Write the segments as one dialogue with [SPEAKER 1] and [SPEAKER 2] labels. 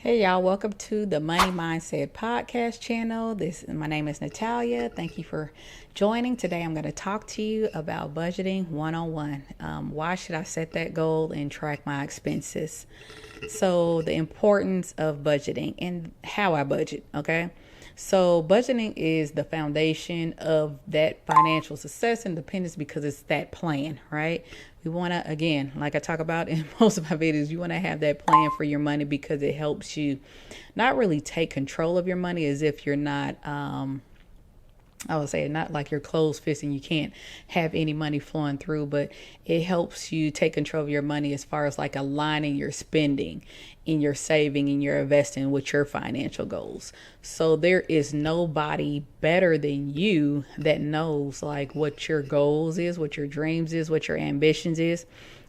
[SPEAKER 1] Hey y'all, welcome to the Money Mindset Podcast channel. My name is Natalia. Thank you for joining. Today I'm going to talk to you about budgeting 101. Why should I set that goal and track my expenses? So the importance of budgeting and how I budget, okay? So budgeting is the foundation of that financial success and independence because it's that plan, right? We want to, again, like I talk about in most of my videos, you want to have that plan for your money because it helps you not really take control of your money as if you're not, I would say not like you're closed fist and you can't have any money flowing through, but it helps you take control of your money as far as like aligning your spending in your saving and your investing with your financial goals. So there is nobody better than you that knows like what your goals is, what your dreams is, what your ambitions is.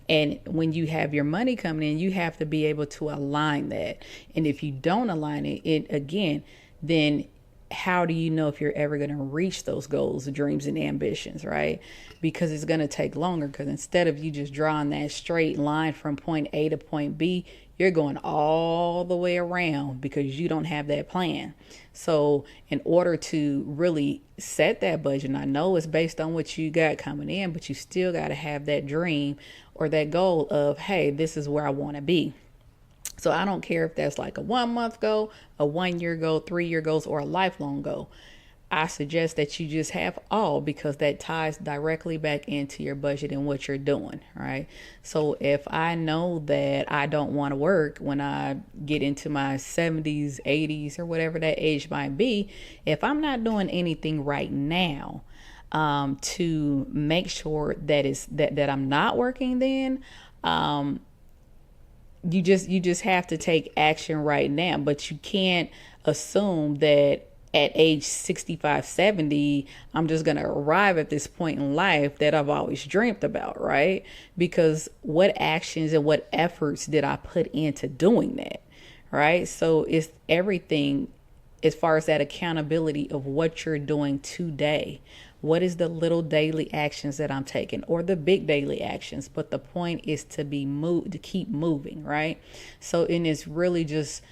[SPEAKER 1] And when you have your money coming in, you have to be able to align that. And if you don't align it again, then how do you know if you're ever going to reach those goals, dreams, and ambitions, right? Because it's going to take longer. Because instead of you just drawing that straight line from point A to point B, you're going all the way around because you don't have that plan. So in order to really set that budget, and I know it's based on what you got coming in, but you still got to have that dream or that goal of, hey, this is where I want to be. So I don't care if that's like a 1 month goal, a 1 year goal, 3 year goals, or a lifelong goal. I suggest that you just have all because that ties directly back into your budget and what you're doing, right? So if I know that I don't want to work when I get into my 70s, 80s, or whatever that age might be, if I'm not doing anything right now to make sure that I'm not working then, you just have to take action right now, but you can't assume that at age 65, 70, I'm just going to arrive at this point in life that I've always dreamt about, right? Because what actions and what efforts did I put into doing that, right? So it's everything as far as that accountability of what you're doing today. What is the little daily actions that I'm taking or the big daily actions? But the point is to be moved, to keep moving, right? So, and it's really just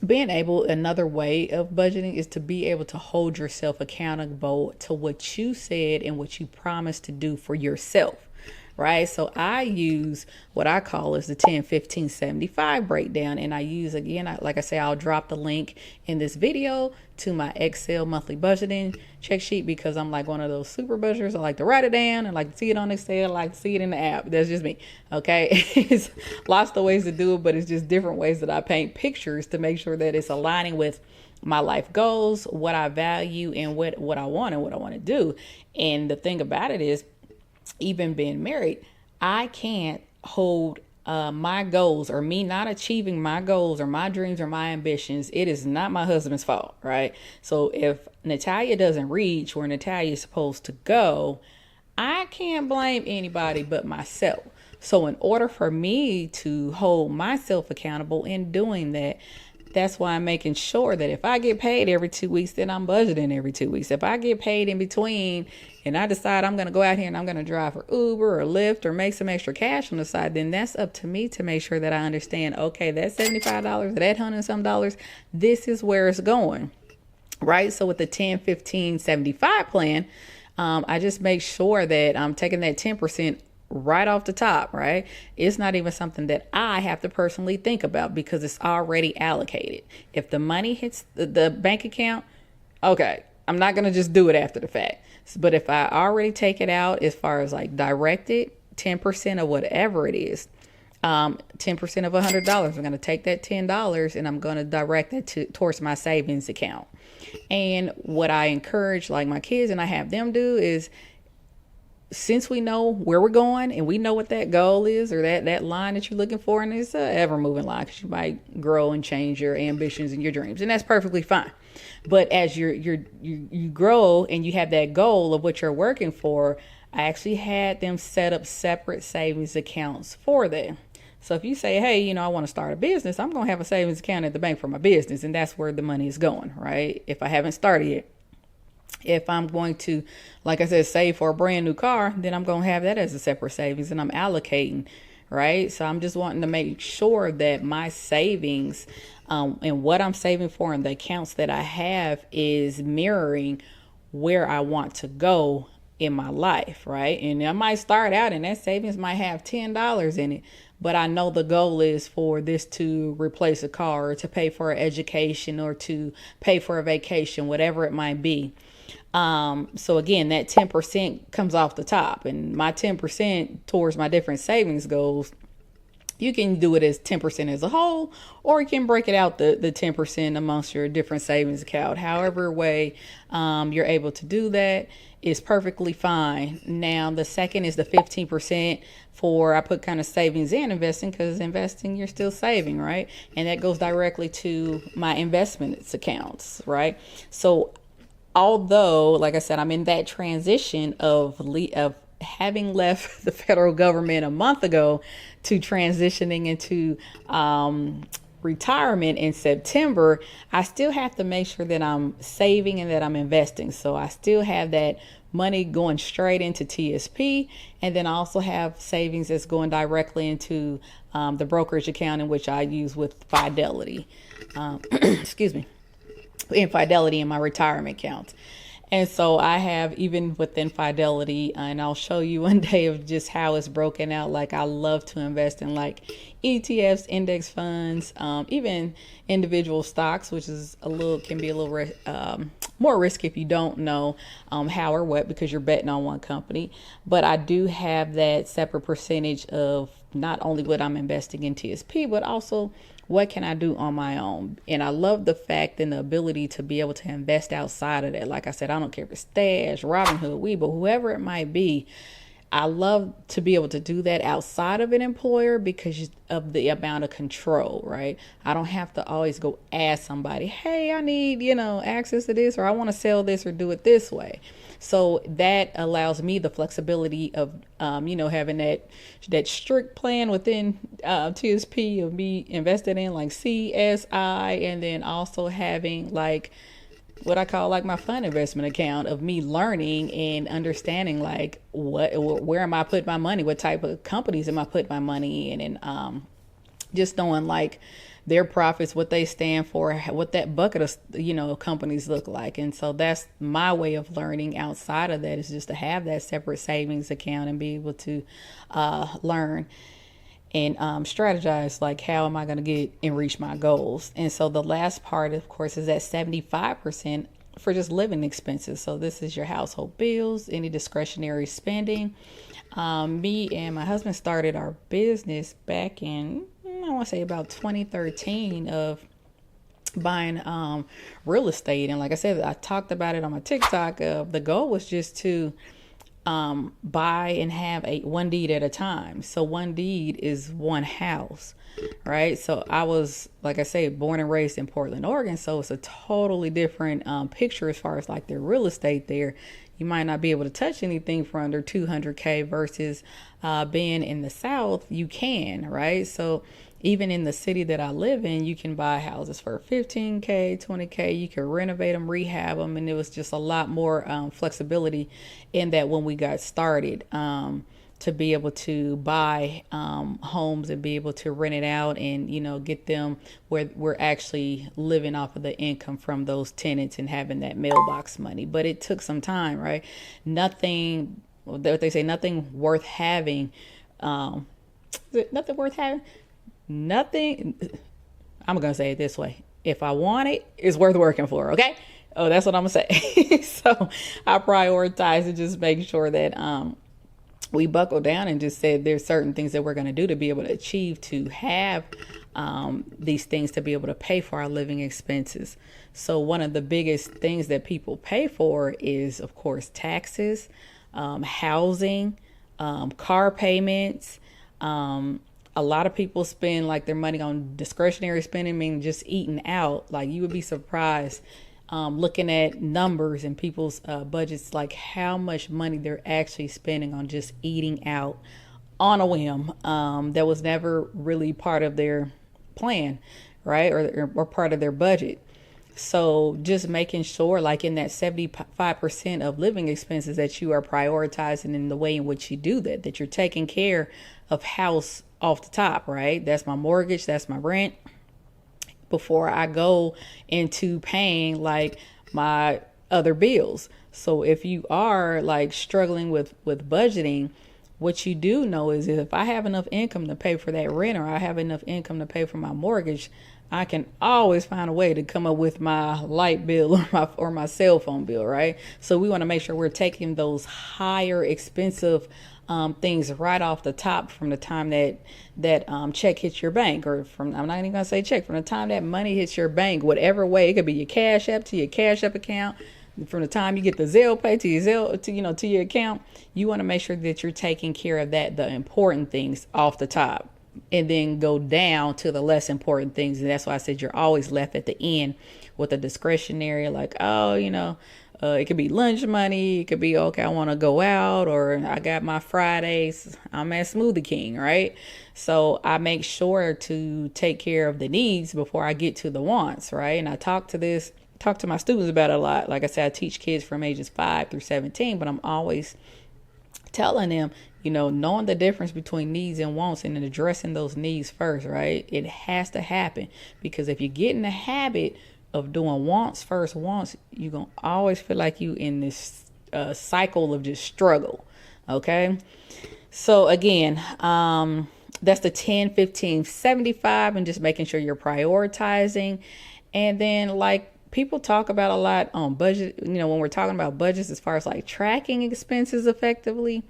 [SPEAKER 1] being able, another way of budgeting is to be able to hold yourself accountable to what you said and what you promised to do for yourself. Right. So I use what I call is the 10, 15, 75 breakdown. And I use, again, like I say, I'll drop the link in this video to my Excel monthly budgeting check sheet because I'm like one of those super budgeters. I like to write it down. I like to see it on Excel. I like to see it in the app. That's just me. OK, it's lots of ways to do it, but it's just different ways that I paint pictures to make sure that it's aligning with my life goals, what I value and what I want and what I want to do. And the thing about it is, even being married, I can't hold my goals or me not achieving my goals or my dreams or my ambitions. It is not my husband's fault, right? So if Natalia doesn't reach where Natalia is supposed to go, I can't blame anybody but myself. So in order for me to hold myself accountable in doing that, that's why I'm making sure that if I get paid every 2 weeks, then I'm budgeting every 2 weeks. If I get paid in between and I decide I'm going to go out here and I'm going to drive for Uber or Lyft or make some extra cash on the side, then that's up to me to make sure that I understand, okay, that $75, that $100 and some dollars, this is where it's going, right? So with the 10, 15, 75 plan, I just make sure that I'm taking that 10% right off the top, right? It's not even something that I have to personally think about because it's already allocated. If the money hits the bank account, okay, I'm not going to just do it after the fact. But if I already take it out as far as like directed, 10% of whatever it is, 10% of $100, I'm going to take that $10 and I'm going to direct it towards my savings account. And what I encourage like my kids and I have them do is, since we know where we're going and we know what that goal is or that line that you're looking for, and it's an ever moving line because you might grow and change your ambitions and your dreams, and that's perfectly fine. But as you grow and you have that goal of what you're working for, I actually had them set up separate savings accounts for them. So if you say, hey, I want to start a business, I'm going to have a savings account at the bank for my business, and that's where the money is going, right? If I haven't started yet. If I'm going to, like I said, save for a brand new car, then I'm going to have that as a separate savings and I'm allocating, right? So I'm just wanting to make sure that my savings and what I'm saving for and the accounts that I have is mirroring where I want to go in my life, right? And I might start out and that savings might have $10 in it, but I know the goal is for this to replace a car or to pay for an education or to pay for a vacation, whatever it might be. So again, that 10% comes off the top, and my 10% towards my different savings goals, you can do it as 10% as a whole, or you can break it out the 10% amongst your different savings account. However way you're able to do that is perfectly fine. Now, the second is the 15% for, I put kind of savings and investing, because investing, you're still saving, right? And that goes directly to my investments accounts, right? So although, like I said, I'm in that transition of having left the federal government a month ago to transitioning into retirement in September, I still have to make sure that I'm saving and that I'm investing. So I still have that money going straight into TSP, and then I also have savings that's going directly into the brokerage account, in which I use with Fidelity. Excuse me. In Fidelity in my retirement account. And so I have, even within Fidelity, and I'll show you one day of just how it's broken out. Like, I love to invest in like ETFs, index funds, even individual stocks, which is can be a little more risky if you don't know how or what, because you're betting on one company. But I do have that separate percentage of not only what I'm investing in TSP, but also what can I do on my own? And I love the fact and the ability to be able to invest outside of that. Like I said, I don't care if it's Stash, Robinhood, Webull, whoever it might be. I love to be able to do that outside of an employer because of the amount of control, right? I don't have to always go ask somebody, hey, I need, access to this, or I want to sell this or do it this way. So that allows me the flexibility of, having that strict plan within TSP of me invested in like CSI, and then also having like what I call like my fun investment account of me learning and understanding like where am I putting my money, what type of companies am I putting my money in, and just knowing like their profits, what they stand for, what that bucket of companies look like. And so that's my way of learning. Outside of that is just to have that separate savings account and be able to learn and strategize, like how am I going to get and reach my goals. And so the last part, of course, is that 75% for just living expenses. So this is your household bills, any discretionary spending. Me and my husband started our business back in, I want to say about 2013, of buying real estate. And like I said, I talked about it on my TikTok. The goal was just to buy and have one deed at a time. So one deed is one house, right? So I was, like I say, born and raised in Portland, Oregon. So it's a totally different picture as far as like their real estate there. You might not be able to touch anything for under 200K versus being in the South, you can, right? So even in the city that I live in, you can buy houses for 15K, 20K. You can renovate them, rehab them. And it was just a lot more flexibility in that when we got started to be able to buy homes and be able to rent it out and, get them where we're actually living off of the income from those tenants and having that mailbox money. But it took some time, right? Nothing, what they say, nothing worth having. Nothing worth having. Nothing, I'm going to say it this way. If I want it, it's worth working for, okay? Oh, that's what I'm going to say. So I prioritize and just make sure that we buckle down and just said there's certain things that we're going to do to be able to achieve, to have these things to be able to pay for our living expenses. So one of the biggest things that people pay for is, of course, taxes, housing, car payments. A lot of people spend like their money on discretionary spending, meaning just eating out. Like, you would be surprised looking at numbers and people's budgets, like how much money they're actually spending on just eating out on a whim. That was never really part of their plan, right? Or part of their budget. So just making sure, like in that 75% of living expenses, that you are prioritizing in the way in which you do that, that you're taking care of off the top, right? That's my mortgage, that's my rent, before I go into paying like my other bills. So if you are like struggling with budgeting, what you do know is if I have enough income to pay for that rent, or I have enough income to pay for my mortgage, I can always find a way to come up with my light bill or my cell phone bill, right? So we want to make sure we're taking those higher expensive things right off the top from the time that check hits your bank, or from, I'm not even gonna say check, from the time that money hits your bank, whatever way. It could be your Cash App to your Cash App account. From the time you get the Zelle pay to your Zelle to your account, you want to make sure that you're taking care of the important things off the top, and then go down to the less important things. And that's why I said you're always left at the end with a discretionary, like, oh, it could be lunch money. It could be, okay, I want to go out, or I got my Fridays, I'm at Smoothie King, right? So I make sure to take care of the needs before I get to the wants, right? And I talk to my students about it a lot. Like I said, I teach kids from ages 5 through 17, but I'm always telling them, knowing the difference between needs and wants, and then addressing those needs first, right? It has to happen, because if you get in the habit of doing wants first, you're going to always feel like you in this cycle of just struggle. Okay. So again, that's the 10, 15, 75, and just making sure you're prioritizing. And then, like, people talk about a lot on budget, when we're talking about budgets, as far as like tracking expenses effectively,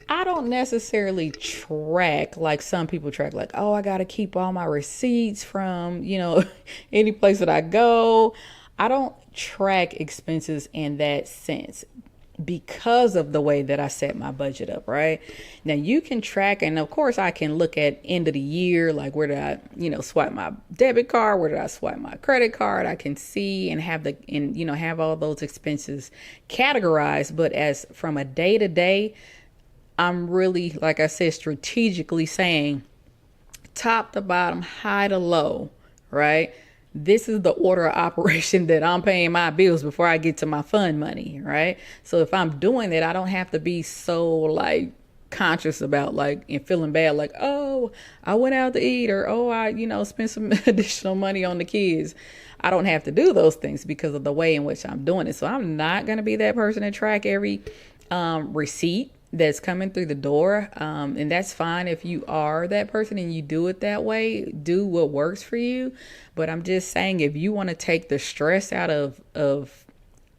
[SPEAKER 1] I don't necessarily track like some people track, like, oh, I got to keep all my receipts from, any place that I go. I don't track expenses in that sense, because of the way that I set my budget up, right? Now you can track, and of course I can look at end of the year, like where did I, swipe my debit card, where did I swipe my credit card? I can see and have all those expenses categorized. But as from a day to day, I'm really, like I said, strategically saying top to bottom, high to low, right? This is the order of operation that I'm paying my bills before I get to my fun money, right? So if I'm doing that, I don't have to be so like conscious about like and feeling bad, like, oh, I went out to eat, or oh, I spent some additional money on the kids. I don't have to do those things because of the way in which I'm doing it. So I'm not going to be that person to track every receipt that's coming through the door. And that's fine if you are that person and you do it that way. Do what works for you. But I'm just saying, if you want to take the stress out of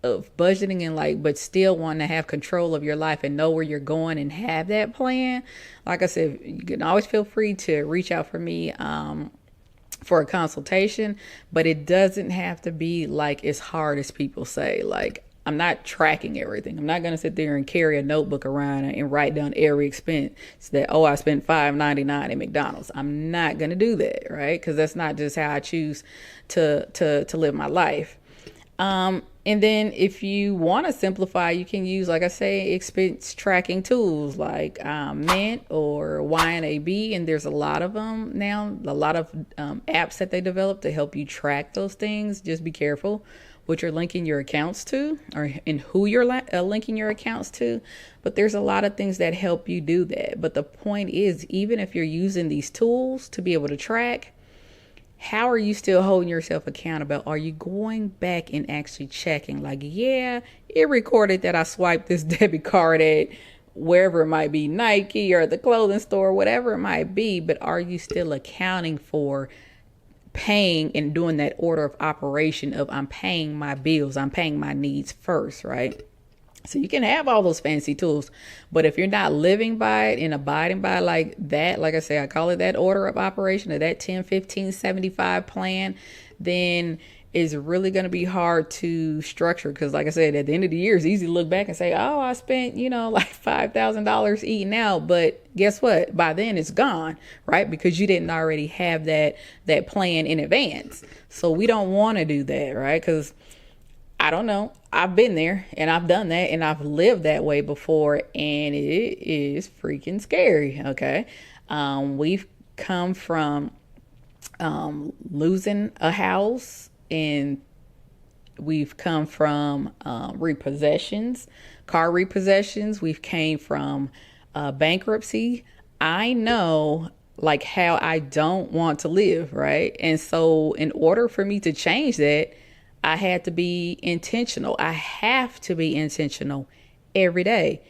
[SPEAKER 1] budgeting and but still want to have control of your life and know where you're going and have that plan, like I said, you can always feel free to reach out for me for a consultation. But it doesn't have to be like as hard as people say. Like, I'm not tracking everything. I'm not going to sit there and carry a notebook around and write down every expense that, oh, I spent $5.99 at McDonald's. I'm not going to do that, right? Because that's not just how I choose to live my life. And then if you want to simplify, you can use, like I say, expense tracking tools like Mint or YNAB. And there's a lot of them now, a lot of apps that they develop to help you track those things. Just be careful what you're linking your accounts to, or and who you're linking your accounts to. But there's a lot of things that help you do that. But the point is, even if you're using these tools to be able to track, how are you still holding yourself accountable? Are you going back and actually checking, like, yeah, it recorded that I swiped this debit card at wherever it might be, Nike or the clothing store, whatever it might be, but are you still accounting for paying and doing that order of operation of, I'm paying my bills, I'm paying my needs first, right? So you can have all those fancy tools, but if you're not living by it and abiding by like that, like I say, I call it that order of operation, or that 10, 15, 75 plan, then it's really going to be hard to structure. Because like I said, at the end of the year, it's easy to look back and say, oh, I spent, like $5,000 eating out. But guess what? By then it's gone, right? Because you didn't already have that plan in advance. So we don't want to do that, right? Because I don't know. I've been there and I've done that and I've lived that way before, and it is freaking scary. Okay. We've come from losing a house, and we've come from repossessions, car repossessions. We've came from bankruptcy. I know like how I don't want to live, right? And so in order for me to change that, I had to be intentional. I have to be intentional every day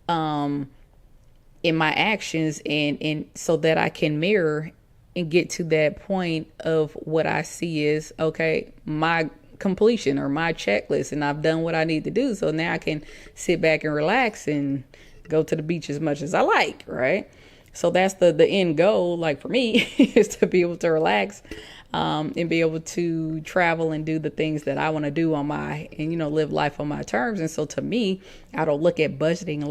[SPEAKER 1] in my actions, and so that I can mirror and get to that point of what I see is okay, my completion or my checklist, and I've done what I need to do. So now I can sit back and relax and go to the beach as much as I like, right? So that's the end goal, like for me, is to be able to relax and be able to travel and do the things that I want to do on my, and, live life on my terms. And so to me, I don't look at budgeting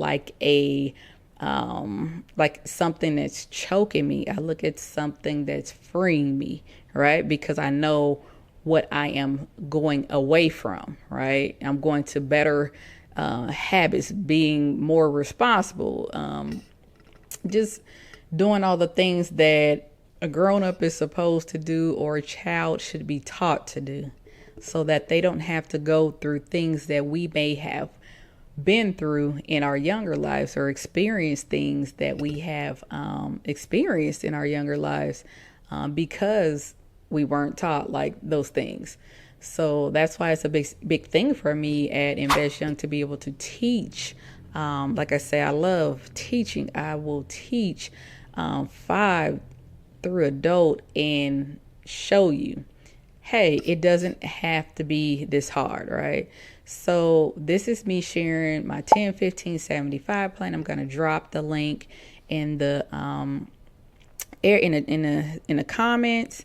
[SPEAKER 1] like something that's choking me. I look at something that's freeing me, right? Because I know what I am going away from, right? I'm going to better habits, being more responsible, just doing all the things that a grown up is supposed to do or a child should be taught to do, so that they don't have to go through things that we may have been through in our younger lives, or experience things that we have experienced in our younger lives because we weren't taught like those things. So that's why it's a big thing for me at Invest Young to be able to teach. Like I say, I love teaching. I will teach 5 through adult and show you, hey, it doesn't have to be this hard, right? So this is me sharing my 10, 15, 75 plan. I'm going to drop the link in the in the comments,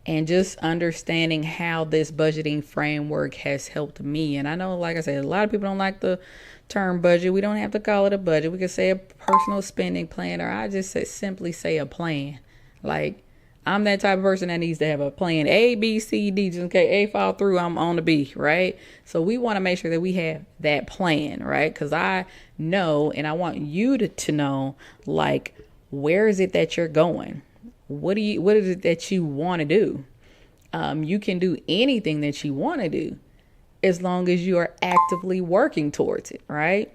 [SPEAKER 1] and just understanding how this budgeting framework has helped me. And I know, like I said, a lot of people don't like the term budget. We don't have to call it a budget. We could say a personal spending plan, or I just simply say a plan. Like, I'm that type of person that needs to have a plan A, B, C, D. Just in case A fall through, I'm on the B, right? So we want to make sure that we have that plan, right? Because I know, and I want you to know, like, where is it that you're going? What is it that you want to do? You can do anything that you want to do as long as you are actively working towards it, right?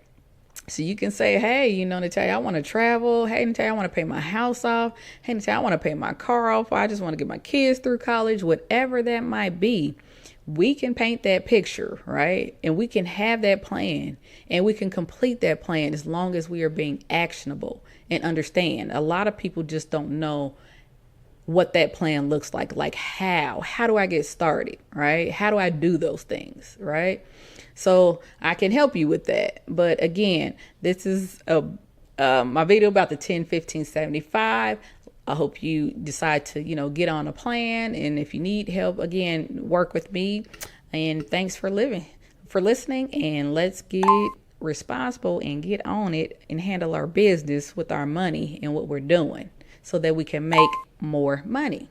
[SPEAKER 1] So you can say, hey, Natalia, I want to travel. Hey, Natalia, I want to pay my house off. Hey, Natalia, I want to pay my car off. I just want to get my kids through college, whatever that might be. We can paint that picture, right? And we can have that plan, and we can complete that plan as long as we are being actionable and understand. A lot of people just don't know what that plan looks like. Like, how do I get started, right? How do I do those things, right? So I can help you with that. But again, this is my video about the 10, 15, 75. I hope you decide to, get on a plan. And if you need help, again, work with me. And thanks for listening. And let's get responsible and get on it and handle our business with our money and what we're doing, so that we can make more money.